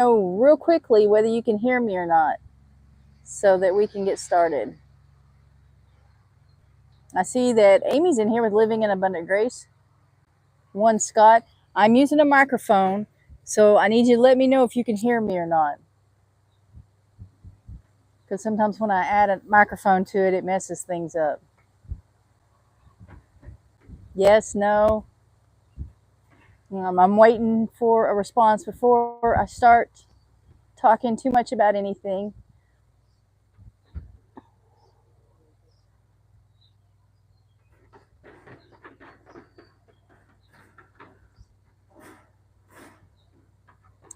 real quickly whether you can hear me or not so that we can get started. I see that Amy's in here with Living in Abundant Grace. One Scott. I'm using a microphone, so I need you to let me know if you can hear me or not. Because sometimes when I add a microphone to it, it messes things up. Yes, no. I'm waiting for a response before I start talking too much about anything.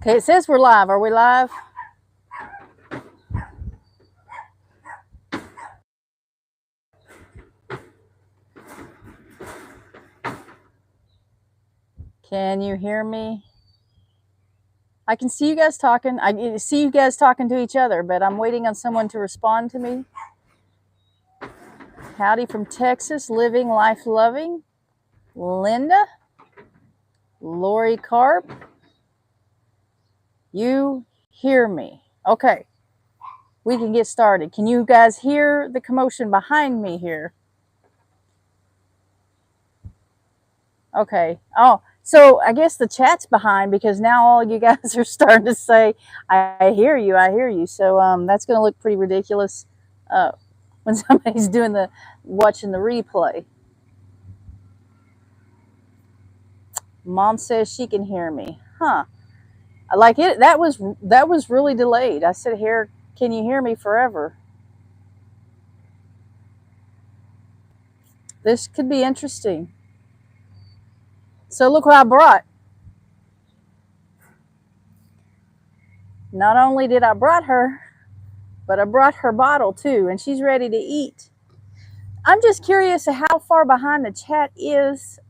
Okay, it says we're live. Are we live? Can you hear me? I can see you guys talking. I see you guys talking to each other, but I'm waiting on someone to respond to me. Howdy from Texas, living life loving. Linda, Lorie Carp. You hear me? Okay, we can get started. Can you guys hear the commotion behind me here? Okay. Oh, so I guess the chat's behind because now all you guys are starting to say, I hear you, I hear you. So that's going to look pretty ridiculous when somebody's watching the replay. Mom says she can hear me. Huh. I like it. That was really delayed. I said, "Here, can you hear me forever?" This could be interesting. So look what I brought. Not only did I brought her, but I brought her bottle too, and she's ready to eat. I'm just curious how far behind the chat is.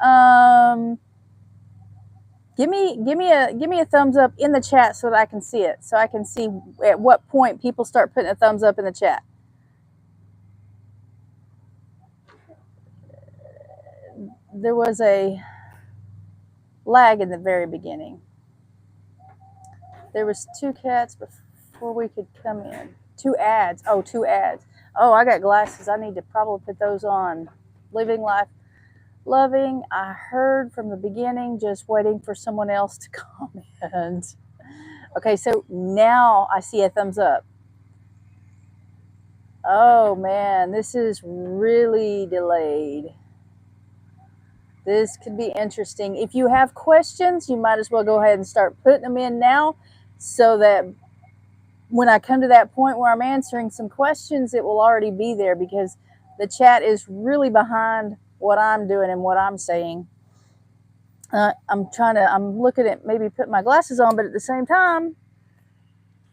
Give me a thumbs up in the chat so that I can see it, so I can see at what point people start putting a thumbs up in the chat. There was a lag in the very beginning. There was 2 cats before we could come in. 2 ads. Oh, 2 ads. Oh, I got glasses. I need to probably put those on. Living life loving. I heard from the beginning, just waiting for someone else to comment. Okay, so now I see a thumbs up. Oh man, this is really delayed. This could be interesting. If you have questions, you might as well go ahead and start putting them in now so that when I come to that point where I'm answering some questions, it will already be there because the chat is really behind what I'm doing and what I'm saying. I'm looking at maybe put my glasses on, but at the same time,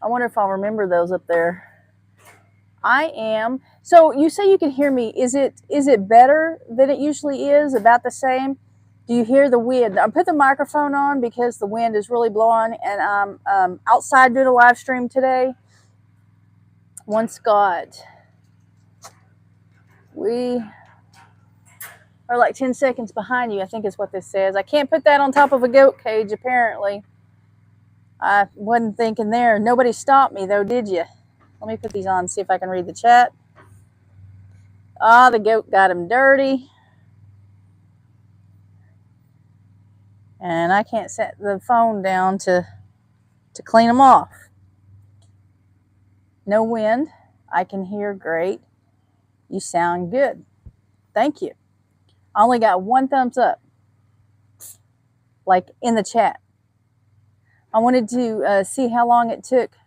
I wonder if I'll remember those up there. I am. So you say you can hear me. Is it better than it usually is? About the same? Do you hear the wind? I put the microphone on because the wind is really blowing, and I'm outside doing a live stream today. One Scott. We are like 10 seconds behind you, I think is what this says. I can't put that on top of a goat cage, apparently. I wasn't thinking there. Nobody stopped me, though, did you? Let me put these on and see if I can read the chat. Ah, the goat got him dirty. And I can't set the phone down to clean them off. No wind. I can hear great. You sound good. Thank you. I only got 1 thumbs up, like in the chat. I wanted to see how long it took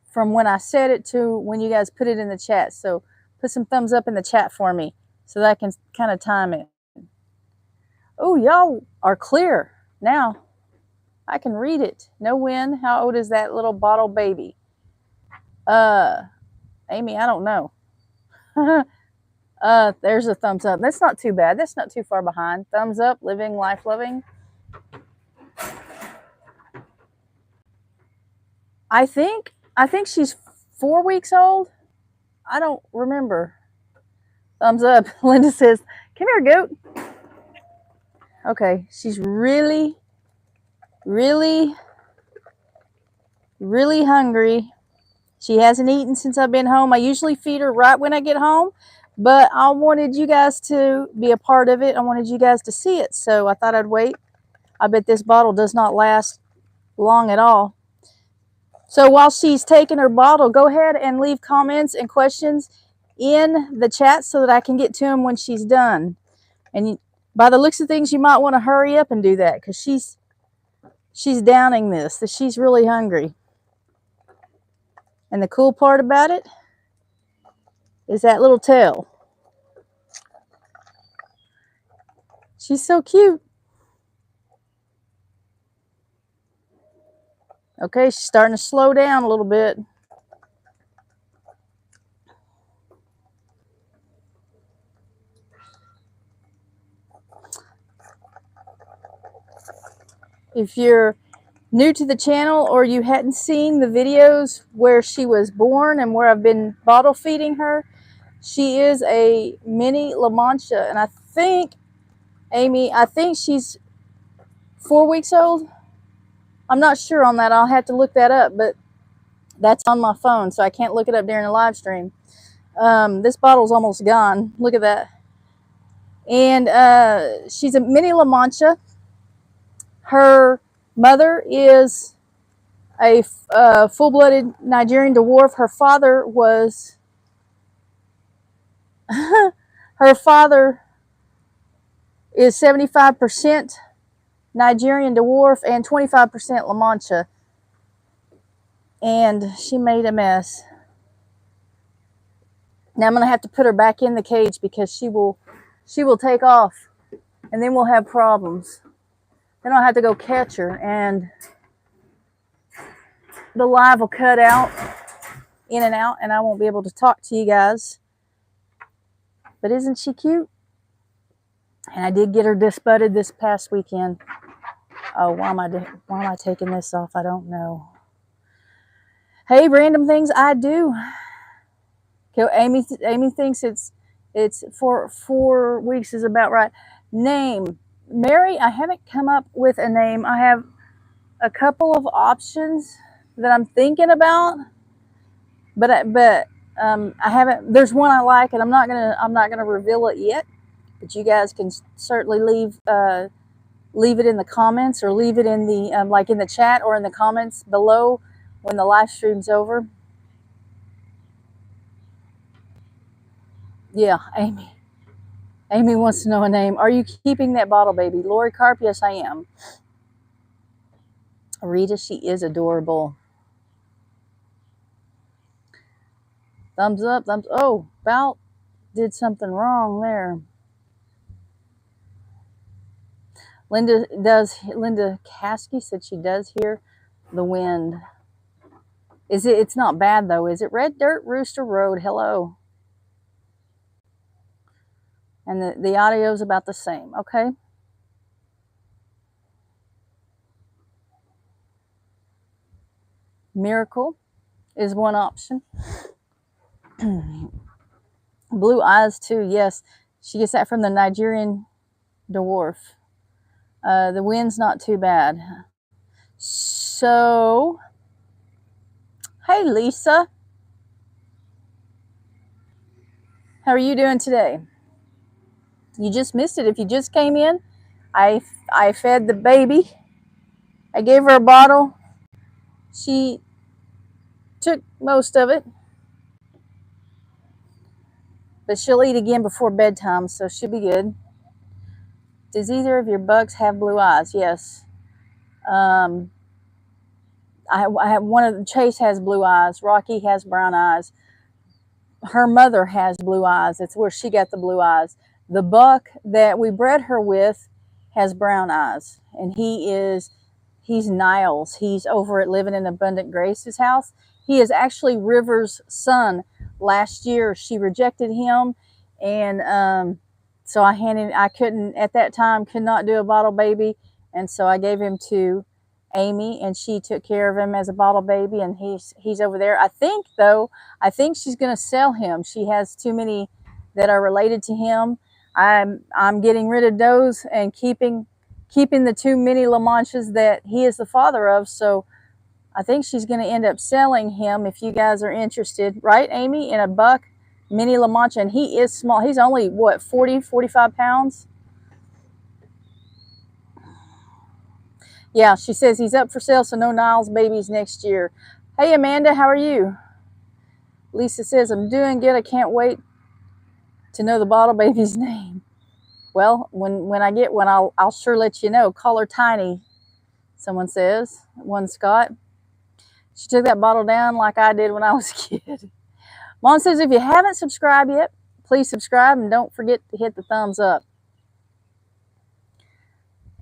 from when I said it to when you guys put it in the chat. So put some thumbs up in the chat for me so that I can kind of time it. Oh, y'all are clear now. I can read it. No wind. How old is that little bottle baby? Amy, I don't know. There's a thumbs up. That's not too bad. That's not too far behind. Thumbs up, living life loving. I think she's 4 weeks old. I don't remember. Thumbs up. Linda says, "Come here, goat." Okay, she's really really hungry. She hasn't eaten since I've been home. I usually feed her right when I get home, but I wanted you guys to be a part of it. I wanted you guys to see it, so I thought I'd wait. I bet this bottle does not last long at all. So while she's taking her bottle, go ahead and leave comments and questions in the chat so that I can get to them when she's done. And by the looks of things, you might want to hurry up and do that because she's downing this. She's really hungry. And the cool part about it is that little tail. She's so cute. Okay, she's starting to slow down a little bit. If you're new to the channel or you hadn't seen the videos where she was born and where I've been bottle feeding her, she is a mini La Mancha, and I think, Amy, I think she's 4 weeks old. I'm not sure on that. I'll have to look that up, but that's on my phone, so I can't look it up during a live stream. This bottle's almost gone. Look at that. And she's a mini La Mancha. Her mother is a full-blooded Nigerian dwarf. Her father was her father is 75% Nigerian dwarf and 25% La Mancha. And she made a mess. Now I'm going to have to put her back in the cage because she will take off, and then we'll have problems. Then I'll have to go catch her, and the live will cut out, in and out, and I won't be able to talk to you guys. But isn't she cute? And I did get her disbudded this past weekend. Oh, why am I taking this off? I don't know. Hey, random things I do. Okay, Amy thinks it's 4 weeks is about right. Name, Mary. I haven't come up with a name. I have a couple of options that I'm thinking about, but I haven't. There's one I like, and I'm not gonna reveal it yet. But you guys can certainly leave it in the comments, or leave it in the like in the chat or in the comments below when the live stream's over. Yeah, Amy wants to know a name. Are you keeping that bottle, baby? Lorie Carp, yes, I am. Rita, she is adorable. Thumbs up, thumbs. Oh, about did something wrong there. Linda Caskey said she does hear the wind. It's not bad though, is it? Red Dirt Rooster Road, hello. And the audio is about the same, okay? Miracle is one option. Blue eyes too, yes. She gets that from the Nigerian dwarf. The wind's not too bad. So, hey Lisa. How are you doing today? You just missed it. If you just came in, I fed the baby. I gave her a bottle. She took most of it, but she'll eat again before bedtime, so she'll be good. Does either of your bugs have blue eyes? Yes. I have one of them. Chase has blue eyes. Rocky has brown eyes. Her mother has blue eyes. It's where she got the blue eyes. The buck that we bred her with has brown eyes, and he's Niles. He's over at Living in Abundant Grace's house. He is actually River's son. Last year she rejected him, and so I couldn't at that time, could not do a bottle baby, and so I gave him to Amy, and she took care of him as a bottle baby, and he's over there. I think she's going to sell him. She has too many that are related to him. I'm getting rid of those and keeping the two mini La Manchas that he is the father of. So I think she's going to end up selling him if you guys are interested. Right, Amy? In a buck mini La Mancha. And he is small. He's only, what, 40, 45 pounds? Yeah, she says he's up for sale, so no Niles babies next year. Hey, Amanda, how are you? Lisa says, I'm doing good. I can't wait to know the bottle baby's name. Well, when I get one, I'll sure let you know. Call her Tiny, someone says. One Scott. She took that bottle down like I did when I was a kid. Mom says, if you haven't subscribed yet, please subscribe and don't forget to hit the thumbs up.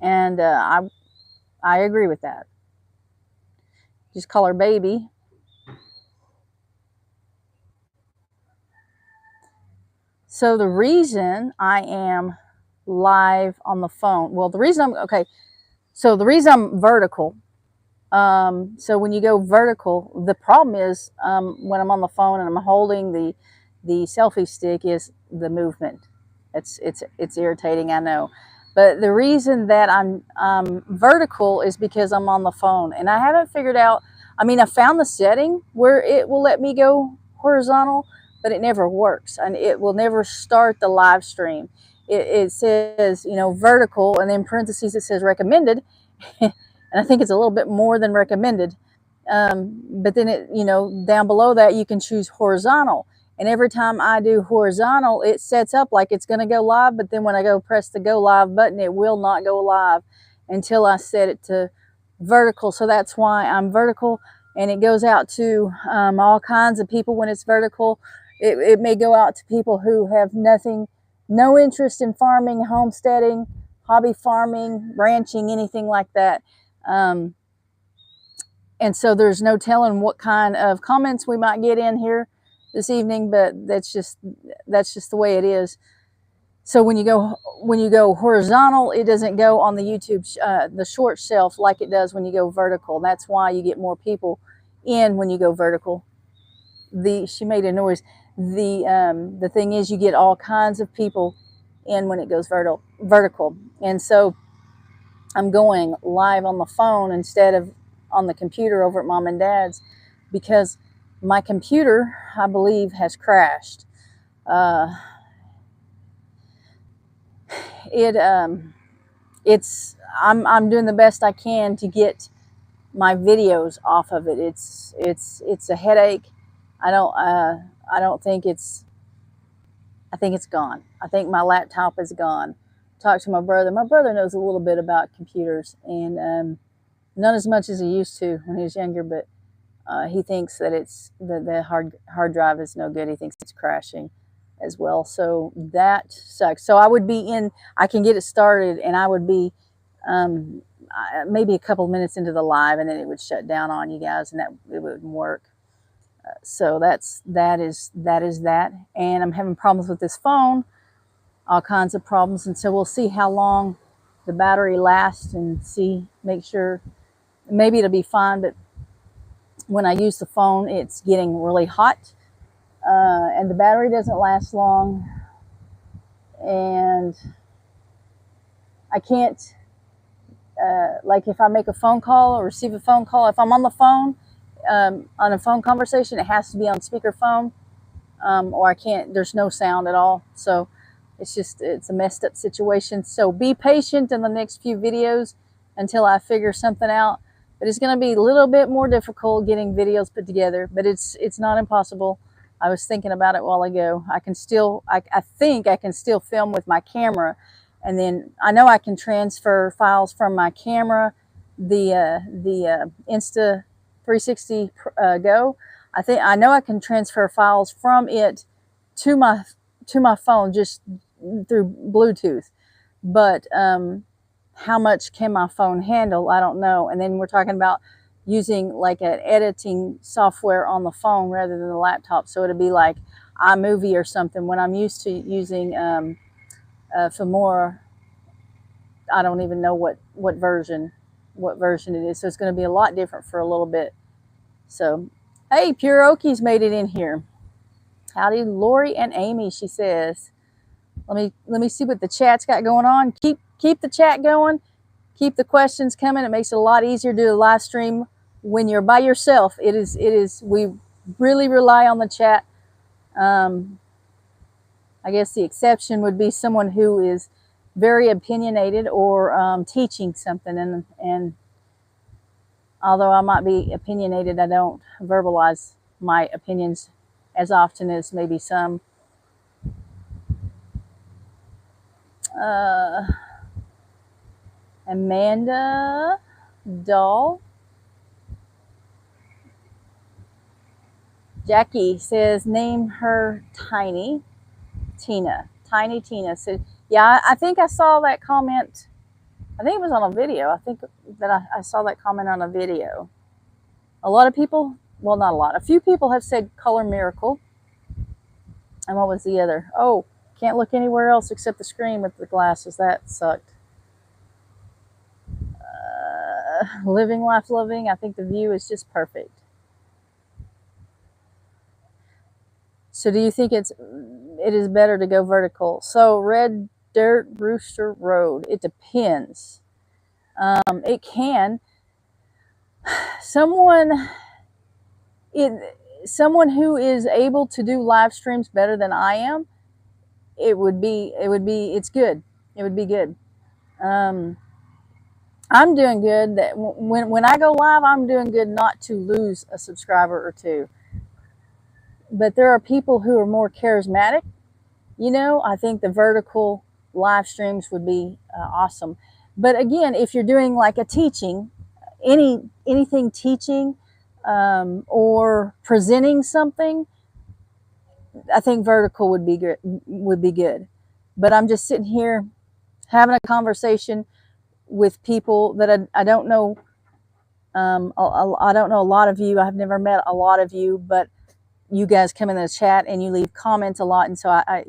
And I agree with that. Just call her Baby. So the reason I am live on the phone, well, the reason I'm vertical. So when you go vertical, the problem is when I'm on the phone and I'm holding the selfie stick is the movement. It's irritating, I know. But the reason that I'm vertical is because I'm on the phone, and I haven't figured out. I mean, I found the setting where it will let me go horizontal, but it never works, and it will never start the live stream. It says, you know, vertical, and then in parentheses it says recommended, and I think it's a little bit more than recommended. But then it, you know, down below that you can choose horizontal. And every time I do horizontal, it sets up like it's going to go live. But then when I go press the go live button, it will not go live until I set it to vertical. So that's why I'm vertical. And it goes out to all kinds of people when it's vertical. It may go out to people who have no interest in farming, homesteading, hobby farming, ranching, anything like that. And so there's no telling what kind of comments we might get in here this evening, but that's just the way it is. So when you go horizontal, it doesn't go on the YouTube the short shelf like it does when you go vertical. That's why you get more people in when you go vertical. She made a noise. The thing is, you get all kinds of people in when it goes vertical. And so I'm going live on the phone instead of on the computer over at Mom and Dad's, because my computer, I believe, has crashed. I'm doing the best I can to get my videos off of it. It's a headache. I think it's gone. I think my laptop is gone. Talked to my brother. My brother knows a little bit about computers, and not as much as he used to when he was younger, but he thinks that the hard drive is no good. He thinks it's crashing as well. So that sucks. So I can get it started, and I would be maybe a couple of minutes into the live, and then it would shut down on you guys, and it wouldn't work. So that is that. And I'm having problems with this phone, all kinds of problems. And so we'll see how long the battery lasts and make sure, maybe it'll be fine. But when I use the phone, it's getting really hot, and the battery doesn't last long. And I can't, like if I make a phone call or receive a phone call, if I'm on the phone, on a phone conversation, it has to be on speakerphone, or I can't, there's no sound at all. So it's a messed up situation. So be patient in the next few videos until I figure something out. But it's going to be a little bit more difficult getting videos put together, but it's not impossible. I was thinking about it a while ago. I think I can still film with my camera, and then I know I can transfer files from my camera, the Insta 360 Go. I know I can transfer files from it to my phone just through Bluetooth, but how much can my phone handle? I don't know. And then we're talking about using like an editing software on the phone rather than the laptop, so it'll be like iMovie or something. When I'm used to using Filmora, I don't even know what version it is. So it's going to be a lot different for a little bit. So, hey, Pure Okies made it in here. Howdy, Lorie and Amy, she says. Let me see what the chat's got going on. Keep the chat going. Keep the questions coming. It makes it a lot easier to do a live stream when you're by yourself, we really rely on the chat. I guess the exception would be someone who is very opinionated or teaching something, and although I might be opinionated, I don't verbalize my opinions as often as maybe some. Amanda Doll. Jackie says, name her Tiny Tina. Tiny Tina said, yeah, I think I saw that comment. I think it was on a video. I think that I saw that comment on a video. A lot of people, well, not a lot, a few people have said Color Miracle. And what was the other? Oh, can't look anywhere else except the screen with the glasses. That sucked. Living Life Loving. I think the view is just perfect. So do you think it is better to go vertical? So Red Dirt Rooster Road. It depends. It can. Someone who is able to do live streams better than I am, it's good. It would be good. I'm doing good. That when I go live, I'm doing good not to lose a subscriber or two. But there are people who are more charismatic. You know, I think the vertical live streams would be awesome. But again, if you're doing like a teaching, anything teaching or presenting something, I think vertical would be good. But I'm just sitting here having a conversation with people that I don't know. I don't know a lot of you. I've never met a lot of you, but you guys come in the chat and you leave comments a lot, and so I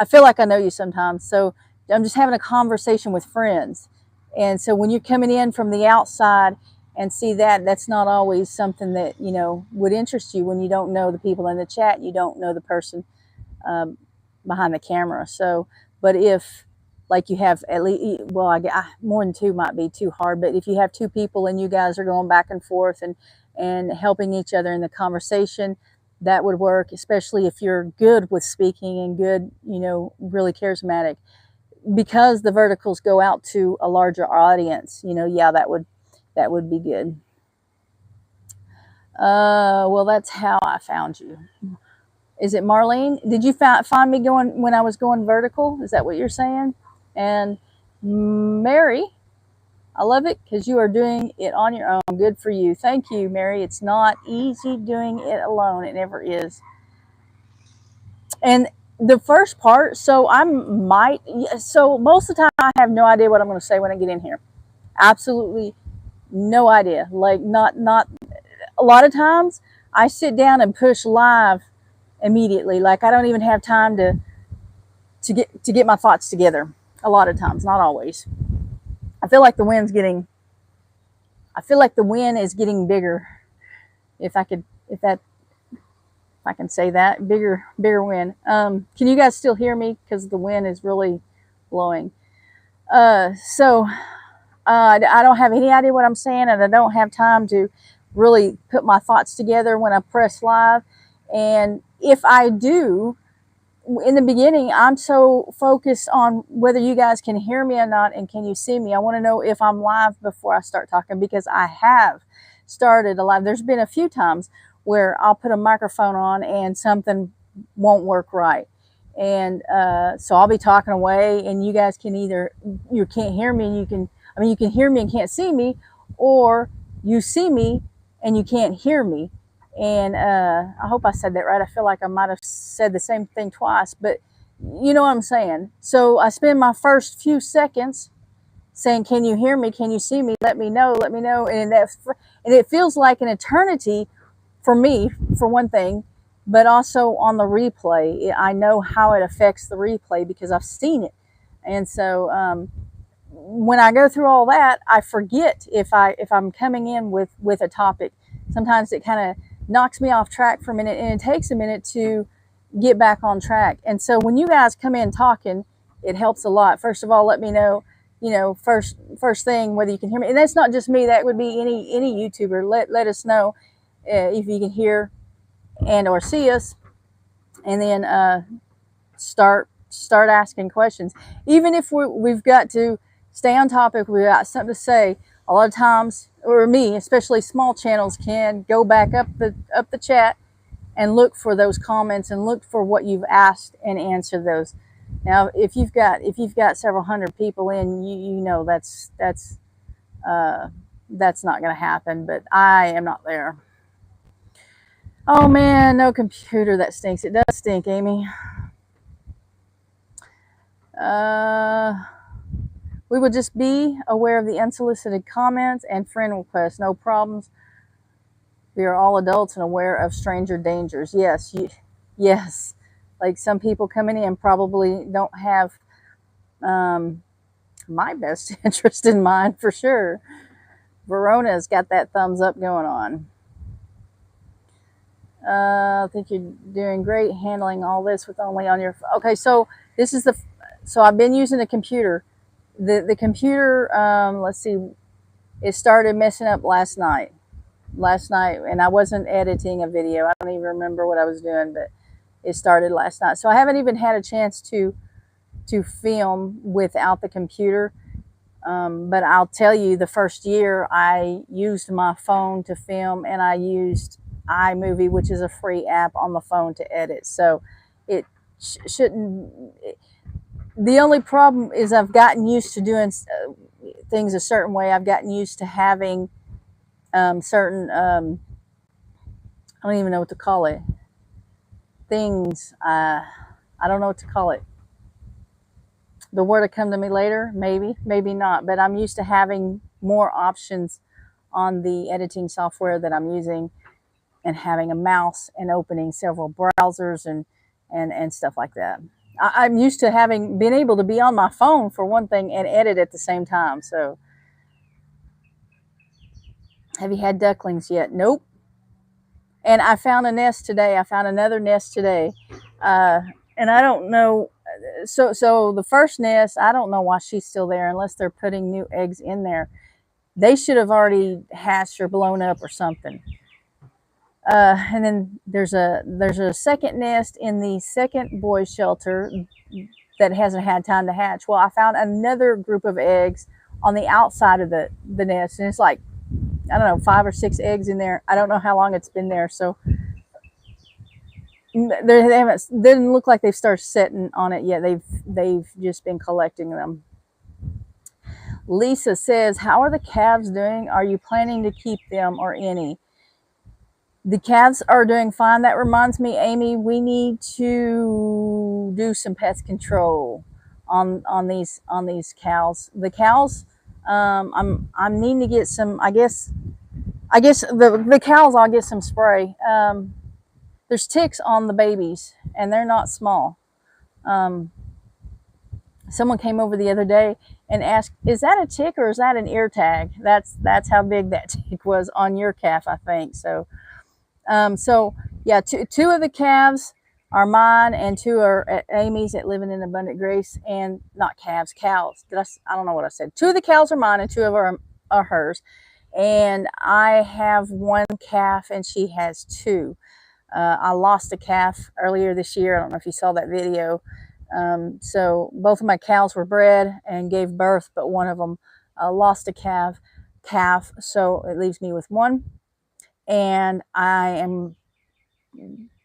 feel like I know you sometimes. So I'm just having a conversation with friends, and so when you're coming in from the outside and see that's not always something that would interest you when you don't know the people in the chat, you don't know the person behind the camera. So, but if like you have at least, well, more than two might be too hard, but if you have two people and you guys are going back and forth and helping each other in the conversation, that would work, especially if you're good with speaking and good, really charismatic, because the verticals go out to a larger audience. Yeah, that would be good. Well, that's how I found you. Is it Marlene? Did you find me when I was going vertical? Is that what you're saying? And Mary, I love it because you are doing it on your own. Good for you. Thank you, Mary. It's not easy doing it alone. It never is. And the first part, so most of the time I have no idea what I'm going to say when I get in here. Absolutely no idea. Like not a lot of times I sit down and push live immediately. Like I don't even have time to get my thoughts together. A lot of times, not always. I feel like the wind is getting bigger. If I can say that, bigger wind. Can you guys still hear me? Because the wind is really blowing. I don't have any idea what I'm saying, and I don't have time to really put my thoughts together when I press live. And if I do, in the beginning, I'm so focused on whether you guys can hear me or not, and can you see me. I want to know if I'm live before I start talking, because I have started a live. There's been a few times where I'll put a microphone on and something won't work right. And so I'll be talking away, and you guys can you can't hear me, and you can hear me and can't see me, or you see me and you can't hear me. And I hope I said that right. I feel like I might have said the same thing twice, but you know what I'm saying. So I spend my first few seconds saying, can you hear me? Can you see me? Let me know. And it feels like an eternity for me, for one thing, but also on the replay. I know how it affects the replay because I've seen it. And so when I go through all that, I forget if I'm coming in with a topic. Sometimes it kind of knocks me off track for a minute, and it takes a minute to get back on track. And so when you guys come in talking, it helps a lot. First of all, let me know you know, first thing, whether you can hear me. And that's not just me. That would be any YouTuber. Let us know if you can hear and or see us, and then start asking questions. Even if we've got to stay on topic, we've got something to say. A lot of times, or me, especially small channels, can go back up the chat and look for those comments and look for what you've asked and answer those. Now, if you've got several hundred people in, you know that's not going to happen. But I am not there. Oh man, no computer, that stinks. It does stink, Amy. We would just be aware of the unsolicited comments and friend requests. No problems. We are all adults and aware of stranger dangers. Yes, yes. Like some people coming in probably don't have my best interest in mind for sure. Verona's got that thumbs up going on. I think you're doing great handling all this with only on your. Okay, so this is so I've been using the computer. The computer, let's see, it started messing up last night, and I wasn't editing a video. I don't even remember what I was doing, but it started last night. So I haven't even had a chance to film without the computer. But I'll tell you, the first year I used my phone to film, and I used iMovie, which is a free app on the phone, to edit. So it shouldn't. The only problem is I've gotten used to doing things a certain way. I've gotten used to having certain, I don't even know what to call it, things. I don't know what to call it. The word will come to me later, maybe not. But I'm used to having more options on the editing software that I'm using, and having a mouse and opening several browsers and stuff like that. I'm used to having been able to be on my phone for one thing and edit at the same time. So, have you had ducklings yet? Nope. And I found a nest today. I found another nest today, and I don't know. So the first nest, I don't know why she's still there unless they're putting new eggs in there. They should have already hatched or blown up or something. And then there's a second nest in the second boys shelter that hasn't had time to hatch. Well, I found another group of eggs on the outside of the nest, and it's like, I don't know, 5 or 6 eggs in there. I don't know how long it's been there. So they haven't, didn't look like they've started setting on it yet. They've just been collecting them. Lisa says, how are the calves doing? Are you planning to keep them or any? The calves are doing fine. That reminds me, Amy, we need to do some pest control on these cows. The cows, I'm needing to get some. I guess the cows, I'll get some spray. There's ticks on the babies, and they're not small. Someone came over the other day and asked, "Is that a tick or is that an ear tag?" That's how big that tick was on your calf, I think. So. So yeah, two of the calves are mine, and 2 are Amy's at Living in Abundant Grace, and not calves, cows. I don't know what I said. 2 of the cows are mine, and 2 of them are hers. And I have 1 calf, and she has 2. I lost a calf earlier this year. I don't know if you saw that video. So both of my cows were bred and gave birth, but one of them lost a calf. So it leaves me with 1. And I am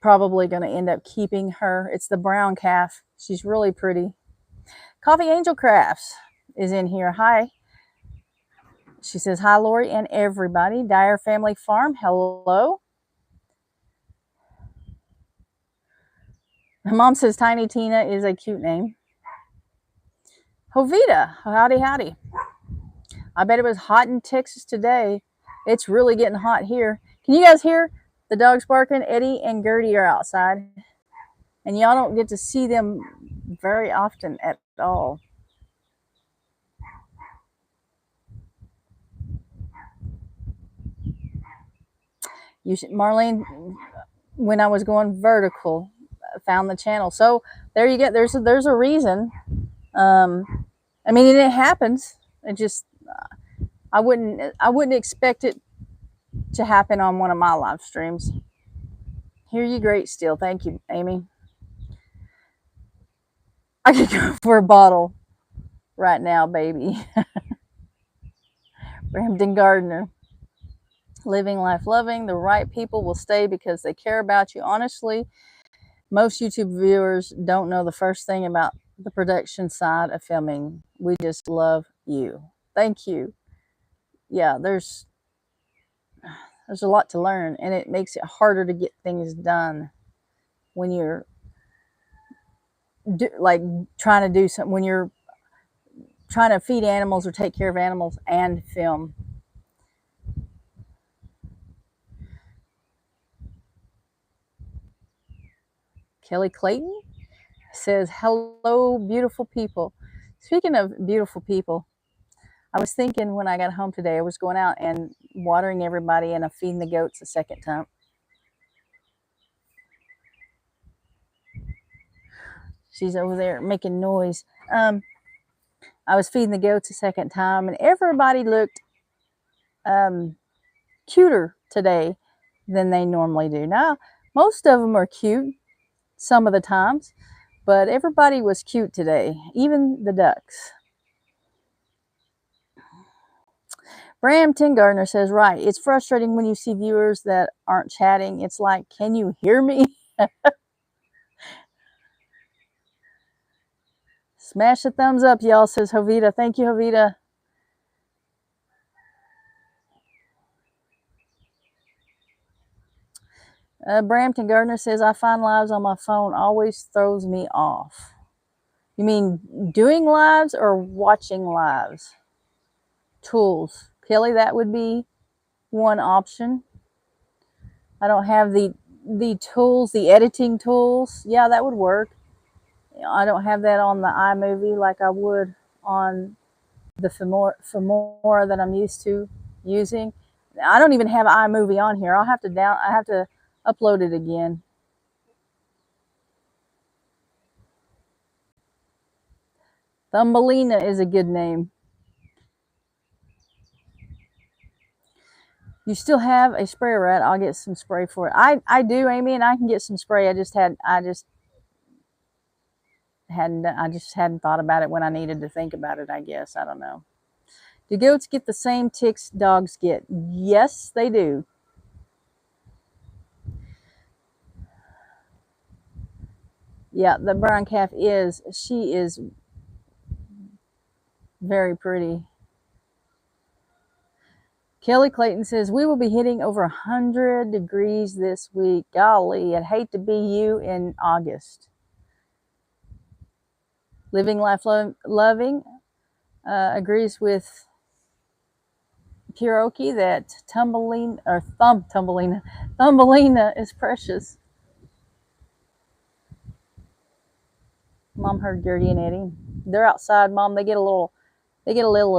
probably going to end up keeping her. It's the brown calf. She's really pretty. Coffee Angel Crafts is in here. Hi. She says, hi, Lorie and everybody. Dyer Family Farm, hello. My mom says Tiny Tina is a cute name. Jovita, howdy, howdy. I bet it was hot in Texas today. It's really getting hot here. Can you guys hear the dogs barking? Eddie and Gertie are outside, and y'all don't get to see them very often at all. You should, Marlene, when I was going vertical, found the channel. So there you get. There's a reason. I mean, and it happens. It just, I wouldn't expect it to happen on one of my live streams. Hear you great still. Thank you, Amy. I could go for a bottle right now, baby. Brampton Gardner. Living life loving. The right people will stay because they care about you. Honestly, most YouTube viewers don't know the first thing about the production side of filming. We just love you. Thank you. Yeah, there's a lot to learn, and it makes it harder to get things done when you're like trying to do something, when you're trying to feed animals or take care of animals and film. Kelly Clayton says, hello, beautiful people. Speaking of beautiful people, I was thinking when I got home today, I was going out and watering everybody and feeding the goats a second time. She's over there making noise. I was feeding the goats a second time, and everybody looked cuter today than they normally do. Now, most of them are cute some of the times, but everybody was cute today, even the ducks. Brampton Gardner says, right, it's frustrating when you see viewers that aren't chatting. It's like, can you hear me? Smash the thumbs up, y'all, says Jovita. Thank you, Jovita. Brampton Gardner says, I find lives on my phone always throws me off. You mean doing lives or watching lives? Tools. Kelly, that would be one option. I don't have the tools, the editing tools. Yeah, that would work. I don't have that on the iMovie like I would on the Filmora that I'm used to using. I don't even have iMovie on here. I have to upload it again. Thumbelina is a good name. You still have a sprayer, right? I'll get some spray for it. I do, Amy, and I can get some spray. I just hadn't thought about it when I needed to think about it, I guess. I don't know. Do goats get the same ticks dogs get? Yes, they do. Yeah, the brown calf she is very pretty. Kelly Clayton says, we will be hitting over 100 degrees this week. Golly, I'd hate to be you in August. Living Life Loving agrees with Kuroki that Thumbelina is precious. Mom heard Gertie and Eddie. They're outside, Mom. They get a little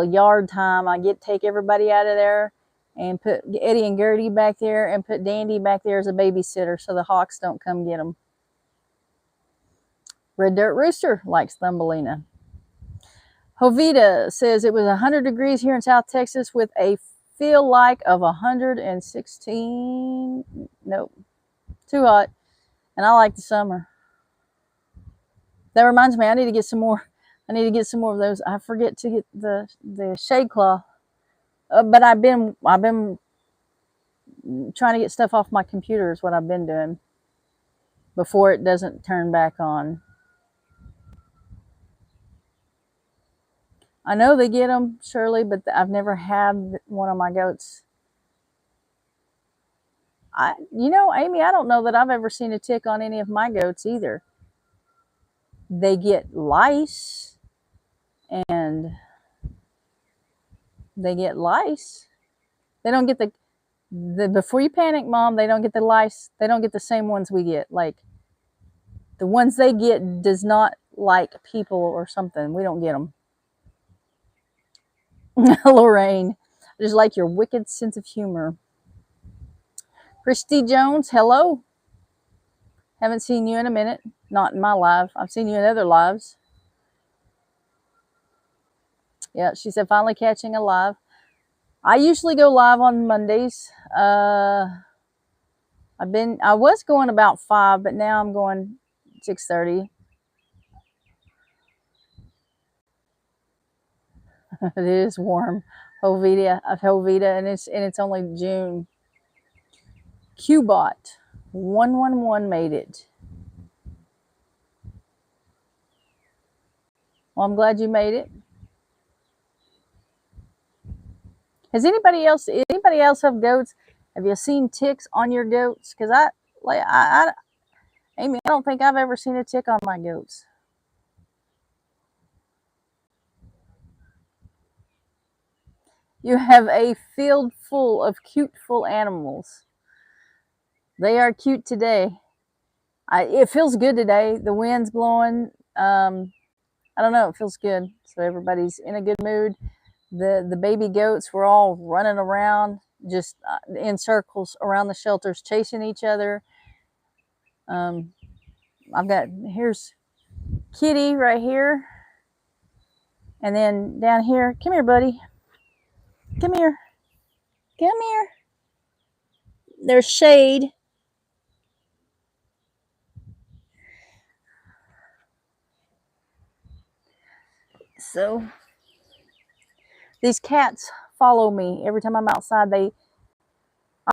yard time. Take everybody out of there and put Eddie and Gertie back there and put Dandy back there as a babysitter so the hawks don't come get them. Red Dirt Rooster likes Thumbelina. Jovita says it was 100 degrees here in South Texas with a feel like of 116. Nope. Too hot. And I like the summer. That reminds me, I need to get some more of those. I forget to get the shade cloth. But I've been trying to get stuff off my computer is what I've been doing before it doesn't turn back on. I know they get them, Shirley, but I've never had one of my goats. Amy, I don't know that I've ever seen a tick on any of my goats either. They get lice, and they don't get the before you panic, Mom, they don't get the lice. They don't get the same ones we get. Like, the ones they get does not like people or something. We don't get them. Lorraine, I just like your wicked sense of humor. Christy Jones, hello. Haven't seen you in a minute. Not in my live. I've seen you in other lives. Yeah, she said finally catching a live. I usually go live on Mondays. I was going about 5, but now I'm going 6:30. It is warm. Hovita, and it's only June. Qbot 111 made it. Well, I'm glad you made it. Has anybody else have goats? Have you seen ticks on your goats? Because Amy, I don't think I've ever seen a tick on my goats. You have a field full of cuteful animals. They are cute today. It feels good today. The wind's blowing. I don't know. It feels good. So everybody's in a good mood. The baby goats were all running around, just in circles around the shelters, chasing each other. Here's Kitty right here, and then down here. Come here, buddy. Come here. Come here. There's Shade. So these cats follow me every time I'm outside.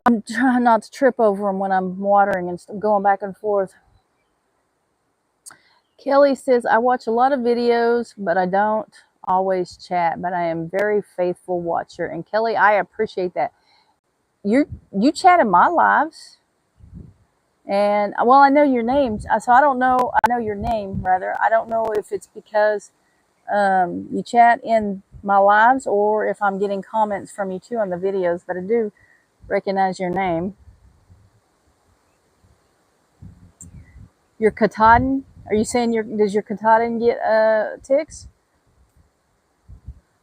I'm trying not to trip over them when I'm watering and going back and forth. Kelly says, I watch a lot of videos, but I don't always chat, but I am very faithful watcher. And Kelly, I appreciate that. You chat in my lives. And well, I know your names. So I don't know. I know your name rather. I don't know if it's because you chat in my lives or if I'm getting comments from you too on the videos, but I do recognize your name. Your Katahdin, are you saying does your Katahdin get ticks?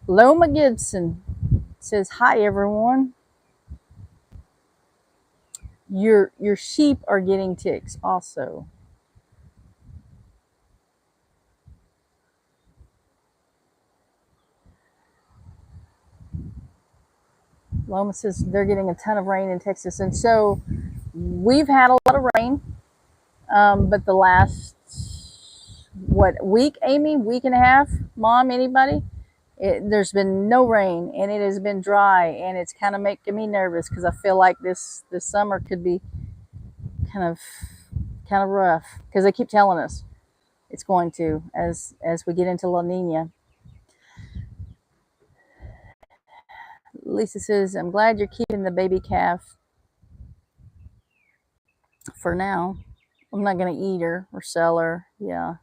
Loma Gibson says, hi everyone. Your sheep are getting ticks also. Loma says they're getting a ton of rain in Texas. And so we've had a lot of rain. But the last, week, Amy? Week and a half? Mom, anybody? There's been no rain, and it has been dry, and it's kind of making me nervous because I feel like this summer could be kind of rough because they keep telling us it's going to as we get into La Nina. Lisa says, I'm glad you're keeping the baby calf for now. I'm not going to eat her or sell her. Yeah.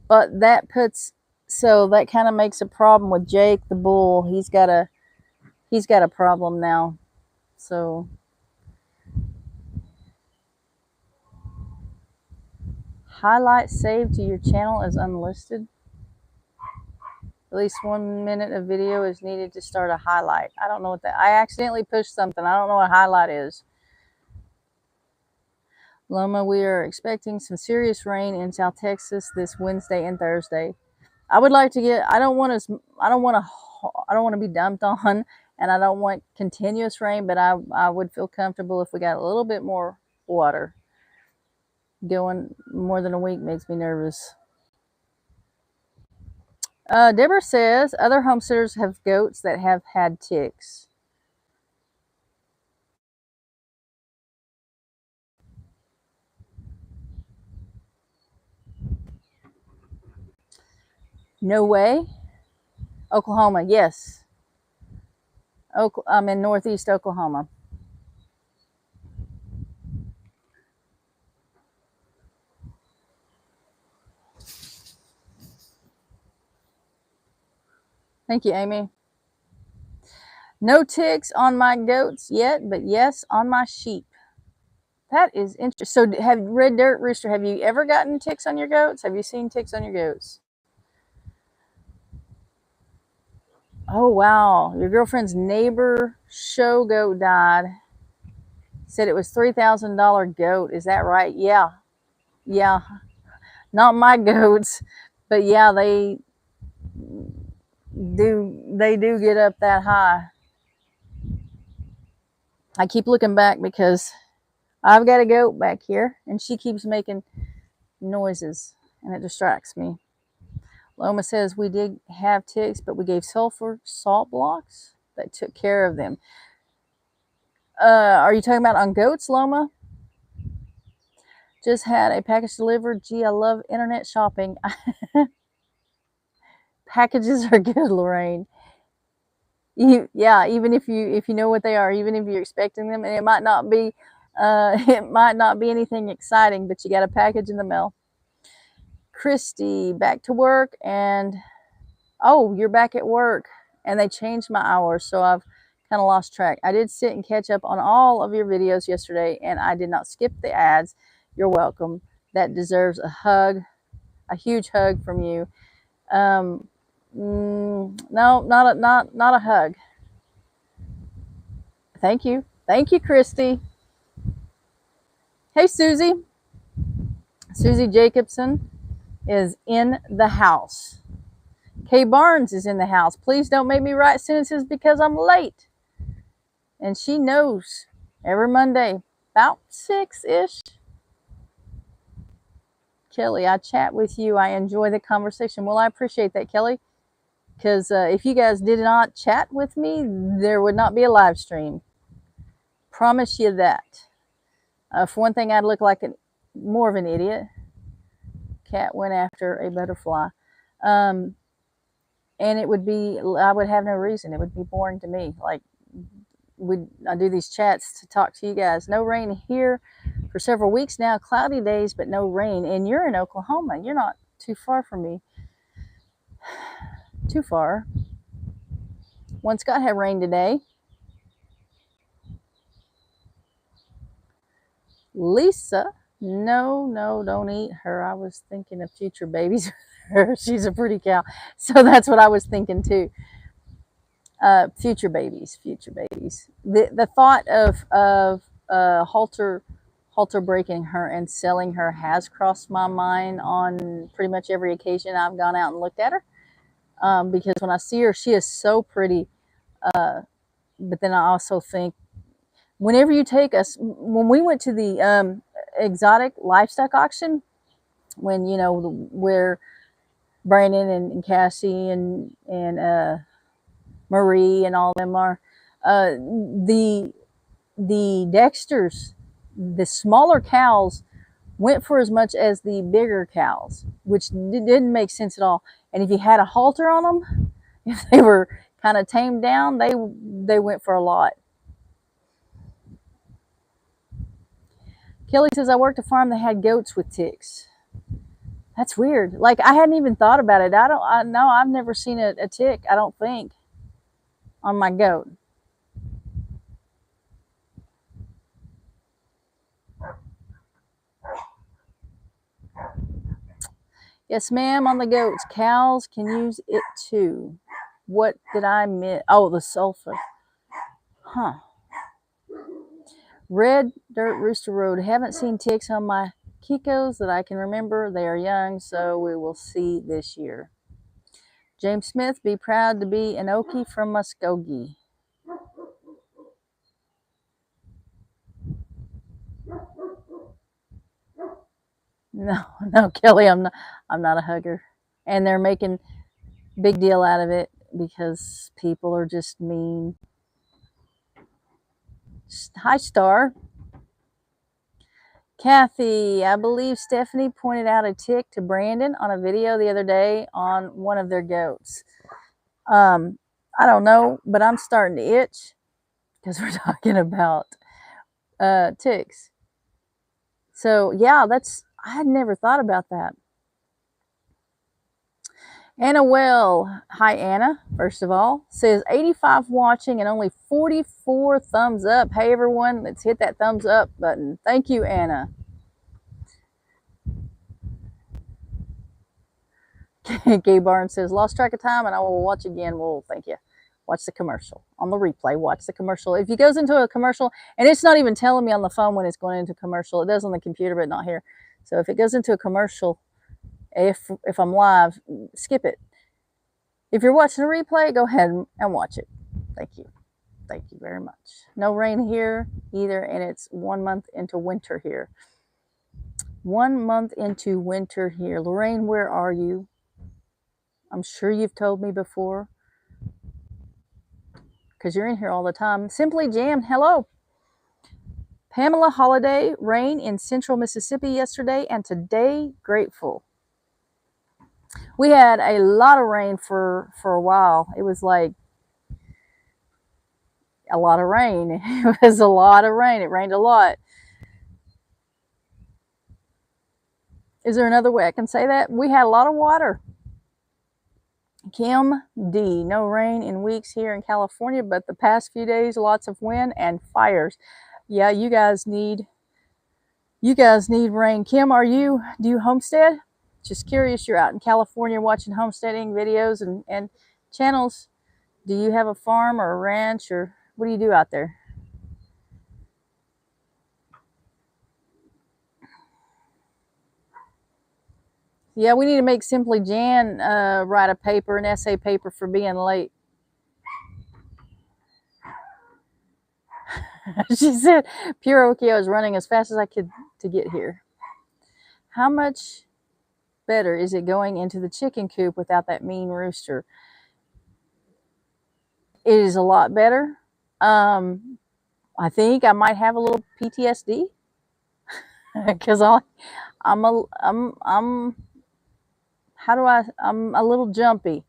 But that kind of makes a problem with Jake the bull. He's got a problem now. So highlight saved to your channel as unlisted. At least 1 minute of video is needed to start a highlight. I don't know what that. I accidentally pushed something. I don't know what highlight is. Loma, we are expecting some serious rain in South Texas this Wednesday and Thursday. I would like to get. I don't want to be dumped on, and I don't want continuous rain. But I would feel comfortable if we got a little bit more water. Going more than a week makes me nervous. Deborah says other homesteaders have goats that have had ticks. No way. Oklahoma, yes. I'm in northeast Oklahoma. Thank you, Amy. No ticks on my goats yet, but yes on my sheep. That is interesting. So, Red Dirt Rooster, have you ever gotten ticks on your goats? Have you seen ticks on your goats? Oh, wow. Your girlfriend's neighbor show goat died. Said it was $3,000 goat. Is that right? Yeah. Not my goats, but yeah, do get up that high. I keep looking back because I've got a goat back here and she keeps making noises and it distracts me. Loma says we did have ticks, but we gave sulfur salt blocks that took care of them. Are you talking about on goats, Loma? Just had a package delivered. Gee, I love internet shopping. Packages are good, Lorraine. Yeah, even if you know what they are, even if you're expecting them, and it might not be anything exciting, but you got a package in the mail. Christy, back to work, and oh, you're back at work, and they changed my hours, so I've kind of lost track. I did sit and catch up on all of your videos yesterday, and I did not skip the ads. You're welcome. That deserves a hug, a huge hug from you. No, not a hug. Thank you, Christy. Hey, Susie. Susie Jacobson is in the house. Kay Barnes is in the house. Please don't make me write sentences because I'm late. And she knows every Monday, about 6-ish. Kelly, I chat with you. I enjoy the conversation. Well, I appreciate that, Kelly. Because if you guys did not chat with me, there would not be a live stream. Promise you that. For one thing, I'd look like more of an idiot. Cat went after a butterfly. And it would be, I would have no reason. It would be boring to me. Like, I do these chats to talk to you guys. No rain here for several weeks now. Cloudy days, but no rain. And you're in Oklahoma. You're not too far from me. Too far. Once got had rain today. Lisa, no, don't eat her. I was thinking of future babies. She's a pretty cow. So that's what I was thinking too. Future babies. The thought of halter breaking her and selling her has crossed my mind on pretty much every occasion I've gone out and looked at her. Because when I see her, she is so pretty. But then I also think, whenever you take us, when we went to the exotic livestock auction, when where Brandon and Cassie and Marie and all of them are, the Dexters, the smaller cows went for as much as the bigger cows, which didn't make sense at all. And if you had a halter on them, if they were kind of tamed down, they went for a lot. Kelly says, I worked a farm that had goats with ticks. That's weird. Like, I hadn't even thought about it. I've never seen a tick, I don't think, on my goat. Yes, ma'am, on the goats. Cows can use it too. What did I miss? Oh, the sulfur. Huh. Red Dirt Rooster Road. Haven't seen ticks on my Kikos that I can remember. They are young, so we will see this year. James Smith, be proud to be an Okie from Muskogee. No, Kelly, I'm not a hugger. And they're making big deal out of it because people are just mean. Hi, Star. Kathy, I believe Stephanie pointed out a tick to Brandon on a video the other day on one of their goats. I don't know, but I'm starting to itch because we're talking about ticks. So yeah, I had never thought about that. Anna Well, hi Anna, first of all, says 85 watching and only 44 thumbs up. Hey everyone, let's hit that thumbs up button. Thank you, Anna. Gay Barnes says, lost track of time and I will watch again. Well, thank you. Watch the commercial on the replay. Watch the commercial. If it goes into a commercial, and it's not even telling me on the phone when it's going into a commercial, it does on the computer, but not here. So if it goes into a commercial, if I'm live, skip it. If you're watching a replay, go ahead and watch it. Thank you. Thank you very much. No rain here either, and it's 1 month into winter here. 1 month into winter here. Lorraine, where are you? I'm sure you've told me before because you're in here all the time. Simply Jammed, hello. Pamela Holiday, rain in central Mississippi yesterday and today, grateful. We had a lot of rain for a while. It was like a lot of rain. It was a lot of rain. It rained a lot. Is there another way I can say that? We had a lot of water. Kim D, no rain in weeks here in California, but the past few days, lots of wind and fires. Yeah, you guys need rain. Kim, do you homestead? Just curious, you're out in California watching homesteading videos and channels. Do you have a farm or a ranch, or what do you do out there? Yeah, we need to make Simply Jan write a paper, an essay paper for being late. She said, pure okay, I was running as fast as I could to get here. How much better is it going into the chicken coop without that mean rooster? It is a lot better. I think I might have a little PTSD because I'm a little jumpy.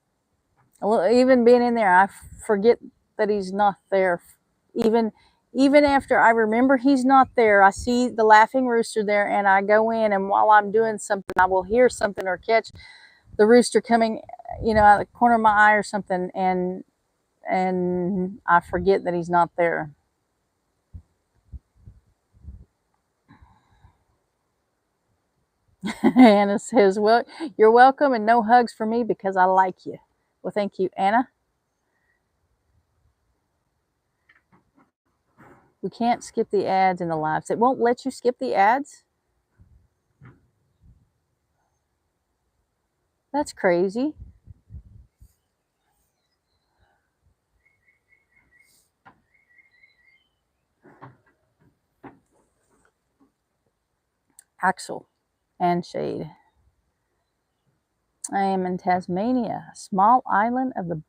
Even being in there, I forget that he's not there. Even after I remember he's not there, I see the laughing rooster there, and I go in, and while I'm doing something, I will hear something or catch the rooster coming, out of the corner of my eye or something, and I forget that he's not there. Anna says, well, you're welcome, and no hugs for me because I like you. Well, thank you, Anna. We can't skip the ads in the lives. It won't let you skip the ads? That's crazy. Axel and Shade. I am in Tasmania, a small island of the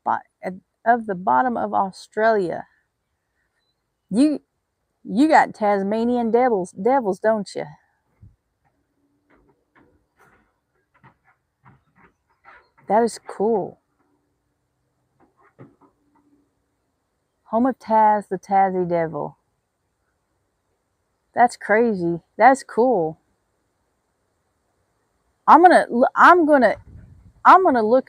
bottom of Australia. You got Tasmanian devils, don't you? That is cool. Home of Taz, the Tassie Devil. That's crazy. That's cool. I'm gonna look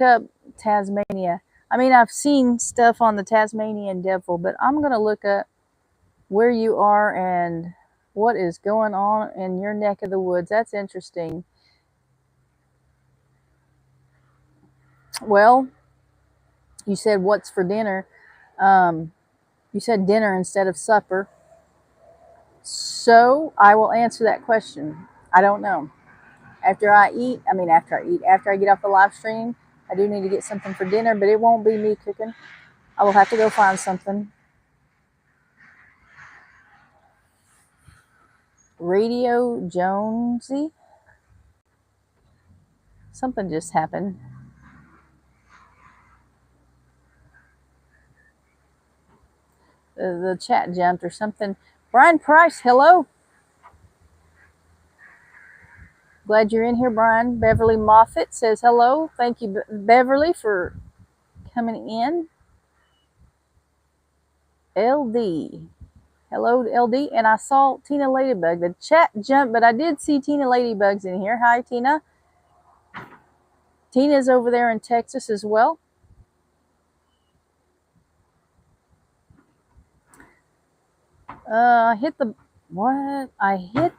up Tasmania. I mean, I've seen stuff on the Tasmanian Devil, but I'm gonna look up where you are and what is going on in your neck of the woods. That's interesting. Well, you said what's for dinner. You said dinner instead of supper. So I will answer that question. I don't know. After I get off the live stream, I do need to get something for dinner, but it won't be me cooking. I will have to go find something. Radio Jonesy. Something just happened. The chat jumped or something. Brian Price, hello. Glad you're in here, Brian. Beverly Moffett says hello. Thank you, Beverly, for coming in. LD. Hello, LD. And I saw Tina Ladybug. The chat jumped, but I did see Tina Ladybugs in here. Hi, Tina. Tina's over there in Texas as well. I hit the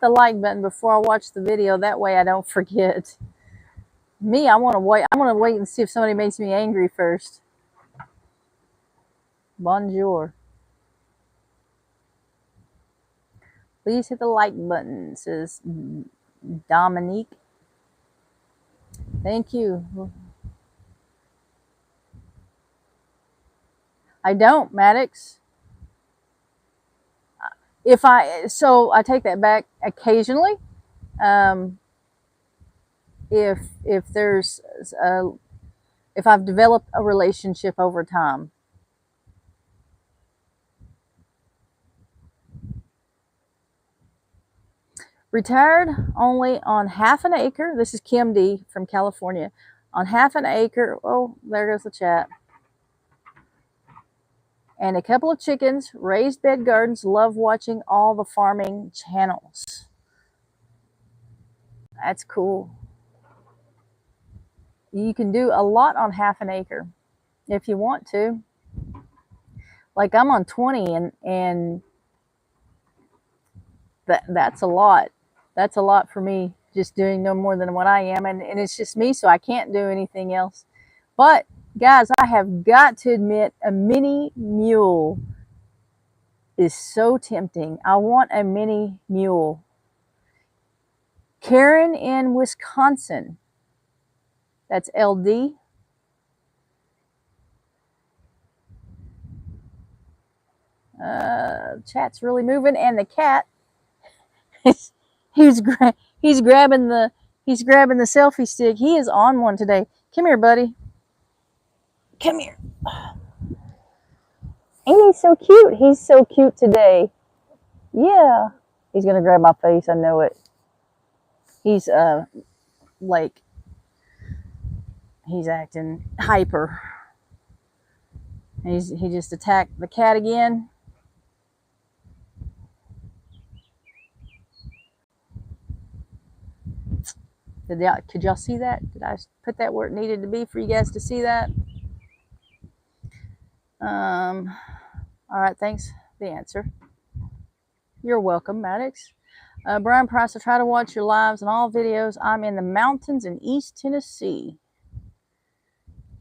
like button before I watch the video. That way I don't forget. Me, I want to wait. I want to wait and see if somebody makes me angry first. Bonjour. Please hit the like button, says Dominique. Thank you. I don't, Maddox. So I take that back occasionally. Um, if there's if I've developed a relationship over time. Retired only on half an acre. This is Kim D from California. On half an acre. Oh, there goes the chat. And a couple of chickens, raised bed gardens, love watching all the farming channels. That's cool. You can do a lot on half an acre if you want to. Like I'm on 20 and that's a lot. That's a lot for me, just doing no more than what I am. And it's just me, so I can't do anything else. But guys, I have got to admit, a mini mule is so tempting. I want a mini mule. Karen in Wisconsin. That's LD. Chat's really moving, and the cat he's grabbing the selfie stick. He is on one today. Come here, buddy. Come here. And he's so cute. He's so cute today. Yeah. He's gonna grab my face. I know it. He's like he's acting hyper. He just attacked the cat again. Could y'all see that? Did I put that where it needed to be for you guys to see that? All right, thanks for the answer. You're welcome, Maddox. Brian Price, I try to watch your lives and all videos. I'm in the mountains in East Tennessee.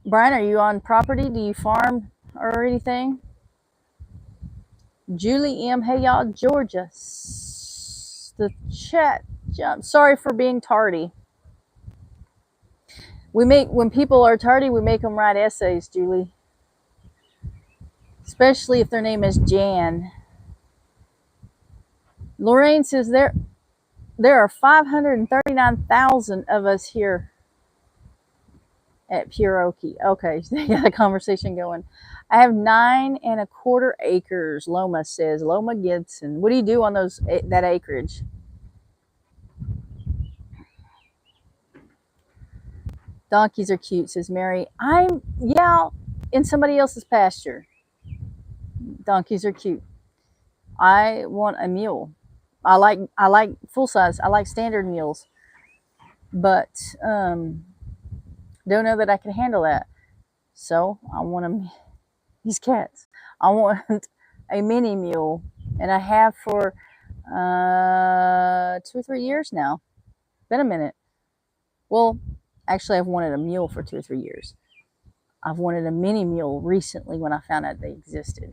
Brian, are you on property? Do you farm or anything? Julie M. Hey, y'all, Georgia. The chat jump. Sorry for being tardy. When people are tardy, we make them write essays, Julie. Especially if their name is Jan. Lorraine says there are 539,000 of us here at Pure Okie. Okay, so they got a conversation going. I have 9 1/4 acres. Loma says. Loma Gibson. What do you do on that acreage? Donkeys are cute, says Mary. I'm in somebody else's pasture. Donkeys are cute. I want a mule. I like full size. I like standard mules, but don't know that I can handle that. So I want these cats. I want a mini mule, and I have for 2 or 3 years now. Been a minute. Well, actually, I've wanted a mule for 2 or 3 years. I've wanted a mini mule recently when I found out they existed.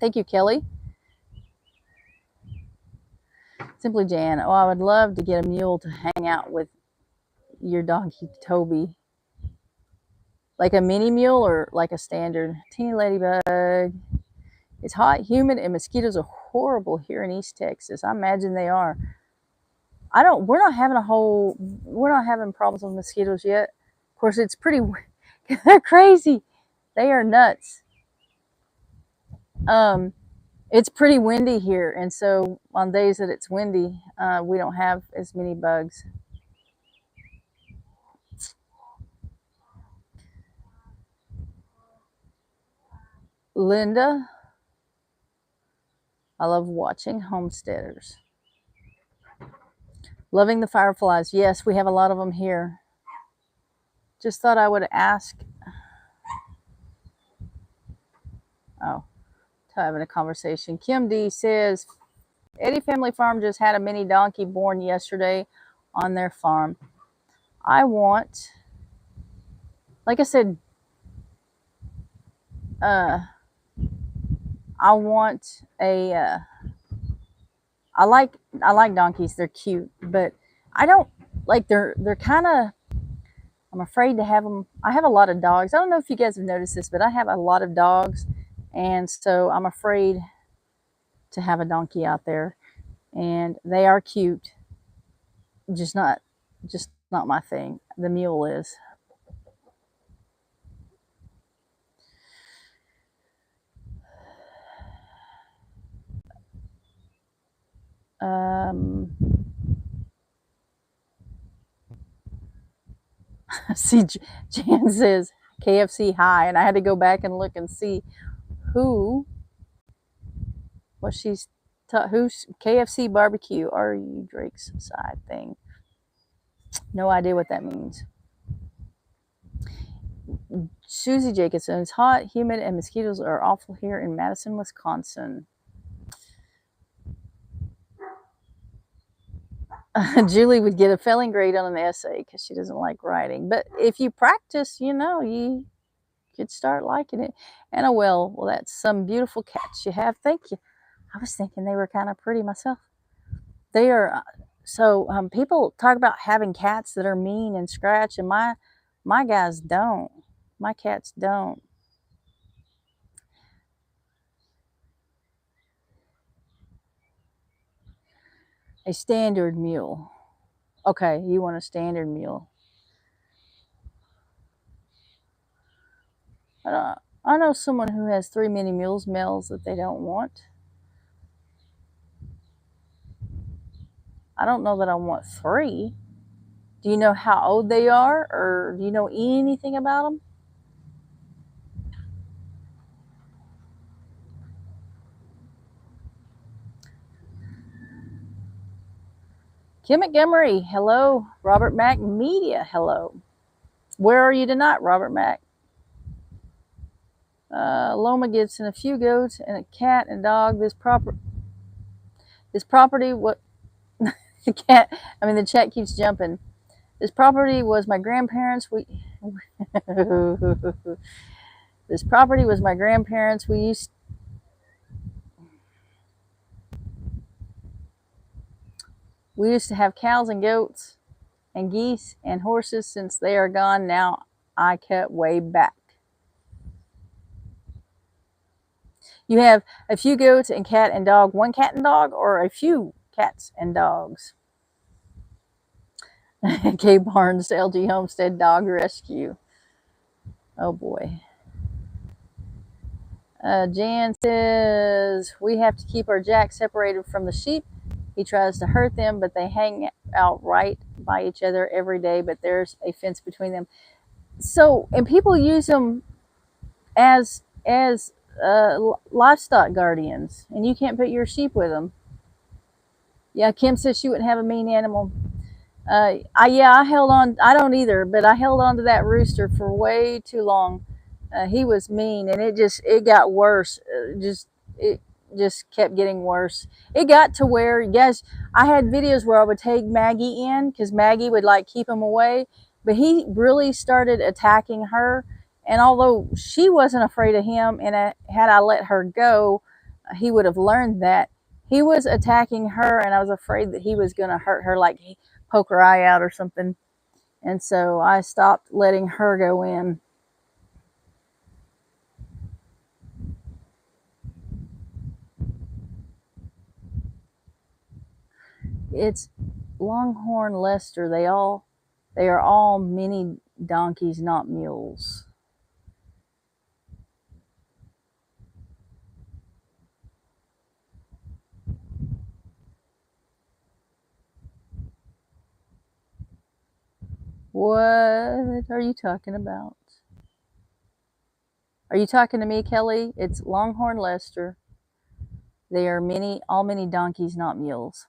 Thank you, Kelly. Simply Jan. Oh, I would love to get a mule to hang out with your donkey, Toby. Like a mini mule or like a standard? Teeny ladybug. It's hot, humid, and mosquitoes are horrible here in East Texas. I imagine they are. We're not having problems with mosquitoes yet. Of course, it's pretty, they're crazy. They are nuts. It's pretty windy here, and so on days that it's windy, we don't have as many bugs. Linda, I love watching homesteaders. Loving the fireflies. Yes, we have a lot of them here. Just thought I would ask. Oh, having a conversation. Kim D says, Eddie Family Farm just had a mini donkey born yesterday on their farm. I want, like I said, I want a, I like donkeys. They're cute, but I don't like, they're kind of I'm afraid to have them. I have a lot of dogs. I don't know if you guys have noticed this, but I have a lot of dogs. And so I'm afraid to have a donkey out there. And they are cute, just not my thing. The mule is. Um, see, Jan says KFC hi, and I had to go back and look and see who what she's who's KFC barbecue. Are you Drake's side thing? No idea what that means. Susie Jacobson, it's hot, humid, and mosquitoes are awful here in Madison, Wisconsin. Julie would get a failing grade on an essay because she doesn't like writing. But if you practice, you could start liking it. Anna, well, that's some beautiful cats you have. Thank you. I was thinking they were kind of pretty myself. They are. So people talk about having cats that are mean and scratch, and my guys don't. My cats don't. A standard mule. Okay, you want a standard mule. I know someone who has 3 mini mules, males that they don't want. I don't know that I want 3. Do you know how old they are, or do you know anything about them? Kim Montgomery, hello. Robert Mack Media, hello. Where are you tonight, Robert Mack? Loma Gibson, a few goats and a cat and dog. This property, what? The cat. I mean, the chat keeps jumping. This property was my grandparents. This property was my grandparents. We used to have cows and goats and geese and horses. Since they are gone now, I cut way back. You have a few goats and cat and dog, one cat and dog, or a few cats and dogs? K Barnes to LG Homestead Dog Rescue. Oh boy. Jan says, we have to keep our Jack separated from the sheep. He tries to hurt them, but they hang out right by each other every day, but there's a fence between them. So, and people use them as livestock guardians, and you can't put your sheep with them. Yeah, Kim says she wouldn't have a mean animal. I held on. I don't either, but I held on to that rooster for way too long. He was mean, and it got worse. It just kept getting worse. It got to where, yes, I had videos where I would take Maggie in because Maggie would like keep him away, but he really started attacking her. And although she wasn't afraid of him, and had I let her go, he would have learned that. He was attacking her, and I was afraid that he was going to hurt her, like poke her eye out or something. And so I stopped letting her go in. It's Longhorn Leicester. They are all mini donkeys, not mules. What are you talking about? Are you talking to me, Kelly? It's Longhorn Leicester. They are all mini donkeys, not mules.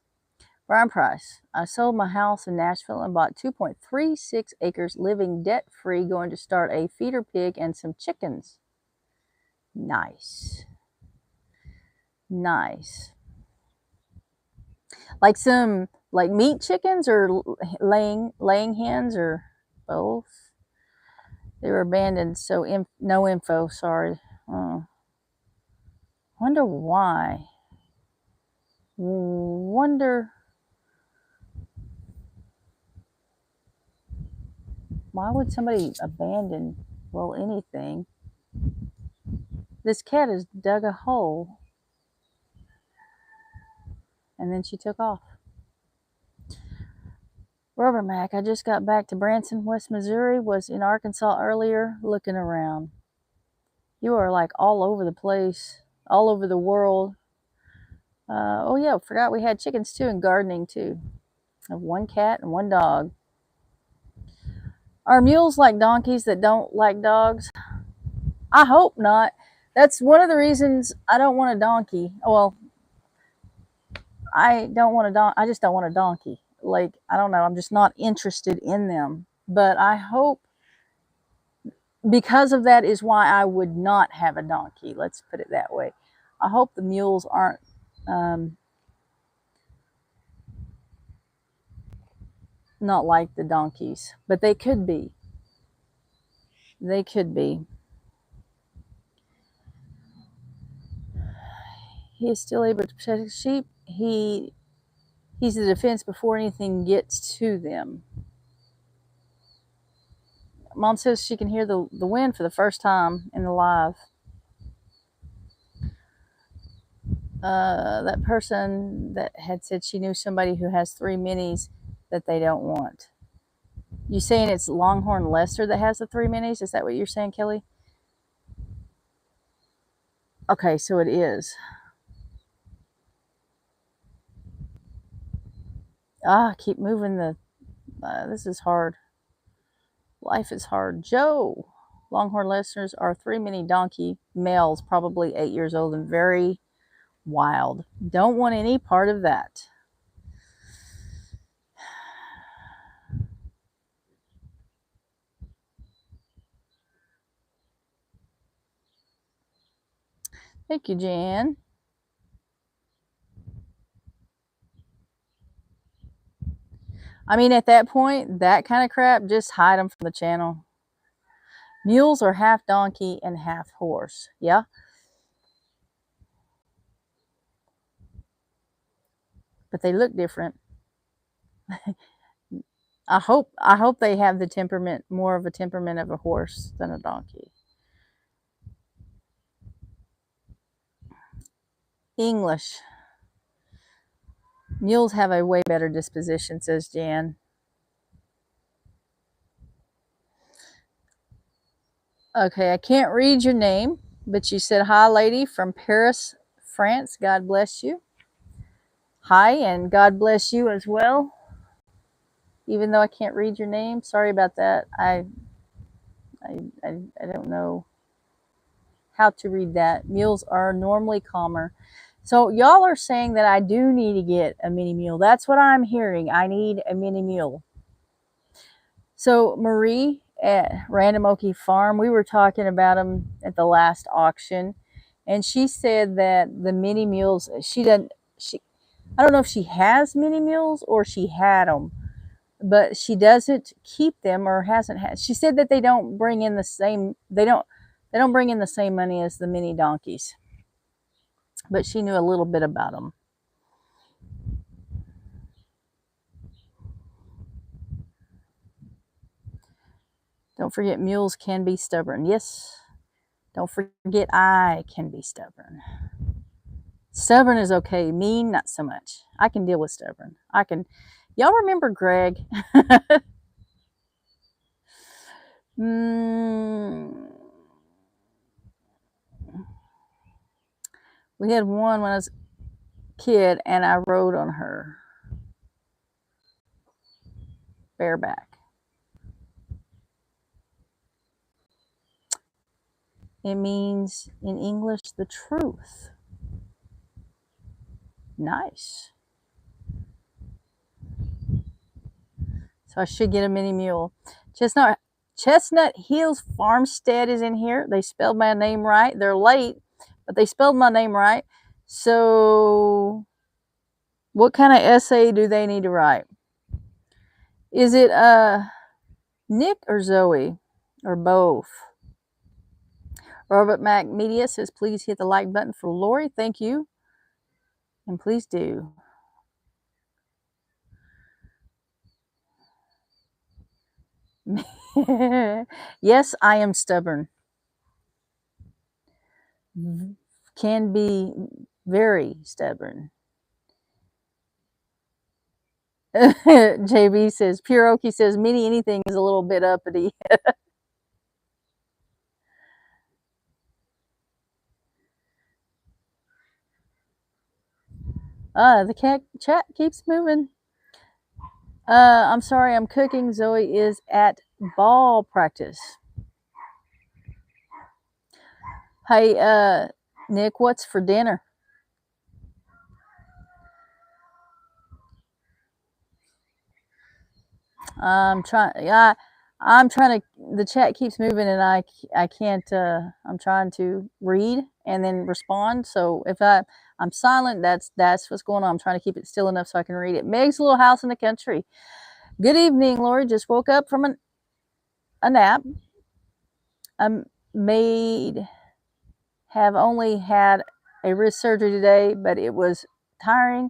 Brian Price. I sold my house in Nashville and bought 2.36 acres, living debt-free, going to start a feeder pig and some chickens. Nice. Nice. Like some meat chickens or laying hens or both? They were abandoned, so no info, sorry. Wonder why. Why would somebody abandon, well, anything? This cat has dug a hole. And then she took off. Rubber Mac, I just got back to Branson, West Missouri. Was in Arkansas earlier, looking around. You are like all over the place, all over the world. Oh yeah, forgot we had chickens too and gardening too. I have one cat and one dog. Are mules like donkeys that don't like dogs? I hope not. That's one of the reasons I don't want a donkey. Well, I don't want I just don't want a donkey. Like, I don't know, I'm just not interested in them. But I hope, because of that is why I would not have a donkey. Let's put it that way. I hope the mules aren't not like the donkeys, but they could be. They could be. He is still able to protect his sheep. He's the defense before anything gets to them. Mom says she can hear the wind for the first time in the live. That person that had said she knew somebody who has 3 minis that they don't want. You saying it's Longhorn Leicester that has the 3 minis? Is that what you're saying, Kelly? Okay, so it is. Keep moving the... this is hard. Life is hard. Joe, Longhorn Leicesters are 3 mini donkey males, probably 8 years old and very wild. Don't want any part of that. Thank you, Jan. I mean, at that point, that kind of crap, just hide them from the channel. Mules are half donkey and half horse. Yeah. But they look different. I hope they have the temperament, more of a temperament of a horse than a donkey. English. Mules have a way better disposition, says Jan. Okay, I can't read your name, but you said hi, lady from Paris, France. God bless you. Hi, and God bless you as well. Even though I can't read your name, sorry about that. I don't know how to read that. Mules are normally calmer. So y'all are saying that I do need to get a mini mule. That's what I'm hearing. I need a mini mule. So Marie at Random Okie Farm, we were talking about them at the last auction, and she said that the mini mules, I don't know if she has mini mules or she had them, but she doesn't keep them or hasn't had. She said that they don't bring in the same, they don't bring in the same money as the mini donkeys, but she knew a little bit about them. Don't forget, mules can be stubborn. Yes. Don't forget, I can be stubborn. Stubborn is okay. Mean, not so much. I can deal with stubborn. Y'all remember Greg? We had one when I was a kid, and I rode on her bareback. It means in English the truth. Nice. So I should get a mini mule. Chestnut Hills Farmstead is in here. They spelled my name right. They're late, but they spelled my name right. So what kind of essay do they need to write? Is it Nick or Zoe or both? Robert Mac Media says, please hit the like button for Lorie. Thank you. And please do. Yes, I am stubborn. Can be very stubborn. JB says, Pure Okie says, Minnie anything is a little bit uppity. The chat keeps moving. I'm sorry, I'm cooking. Zoe is at ball practice. Hey, Nick, what's for dinner? I'm trying. Yeah, I'm trying to. The chat keeps moving, and I can't. I'm trying to read and then respond. So if I'm silent, that's what's going on. I'm trying to keep it still enough so I can read it. Meg's little house in the country. Good evening, Lorie. Just woke up from a nap. I'm made. Have only had a wrist surgery today, but it was tiring.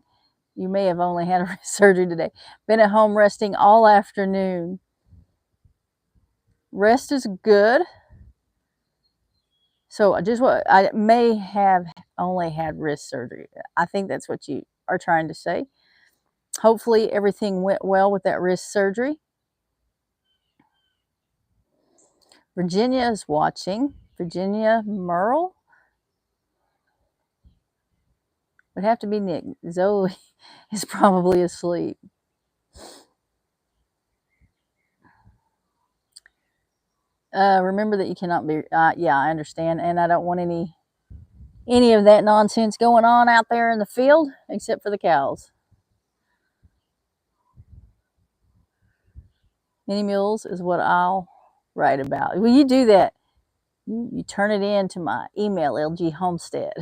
You may have only had a wrist surgery today. Been at home resting all afternoon. Rest is good. So I may have only had wrist surgery. I think that's what you are trying to say. Hopefully everything went well with that wrist surgery. Virginia is watching. Virginia Merle. Would have to be Nick. Zoe is probably asleep. Remember that you cannot be. Yeah, I understand, and I don't want any of that nonsense going on out there in the field, except for the cows. Mini mules is what I'll write about. Well, you do that. You turn it in to my email, lghomestead,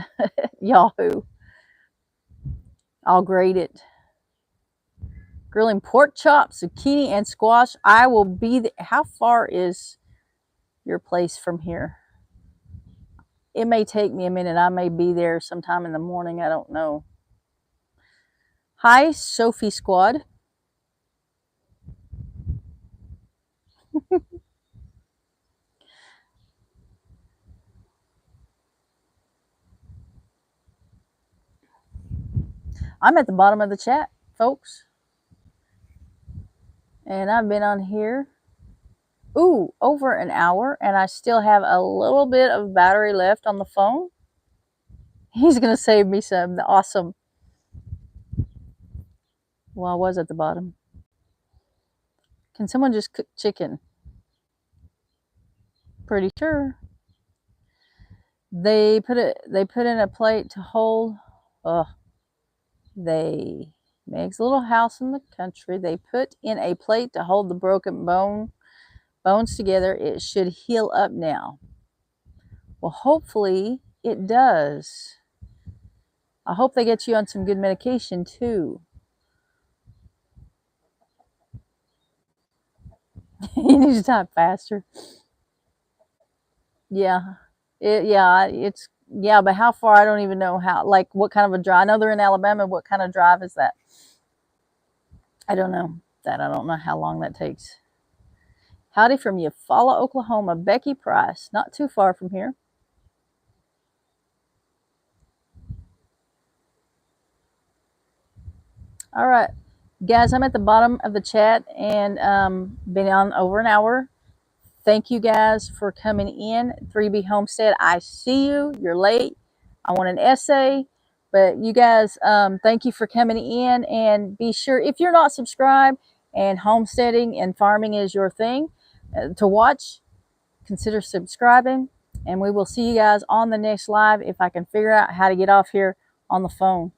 Yahoo. I'll grade it. Grilling pork chops, zucchini, and squash. I will be there. How far is your place from here? It may take me a minute. I may be there sometime in the morning. I don't know. Hi, Sophie Squad. I'm at the bottom of the chat, folks. And I've been on here, over an hour, and I still have a little bit of battery left on the phone. He's going to save me some. Awesome. Well, I was at the bottom. Can someone just cook chicken? Pretty sure. They put in a plate to hold. Meg's little house in the country. They put in a plate to hold the broken bones together. It should heal up now. Well, hopefully it does. I hope they get you on some good medication too. You need to type faster. Yeah. But how far? I don't even know how, like what kind of a drive. I know they're in Alabama. What kind of drive is that? I don't know that. I don't know how long that takes. Howdy from Eufaula, Oklahoma. Becky Price, not too far from here. All right, guys, I'm at the bottom of the chat and been on over an hour. Thank you guys for coming in. 3B Homestead, I see you. You're late. I want an essay. But you guys, thank you for coming in. And be sure, if you're not subscribed and homesteading and farming is your thing to watch, consider subscribing. And we will see you guys on the next live if I can figure out how to get off here on the phone.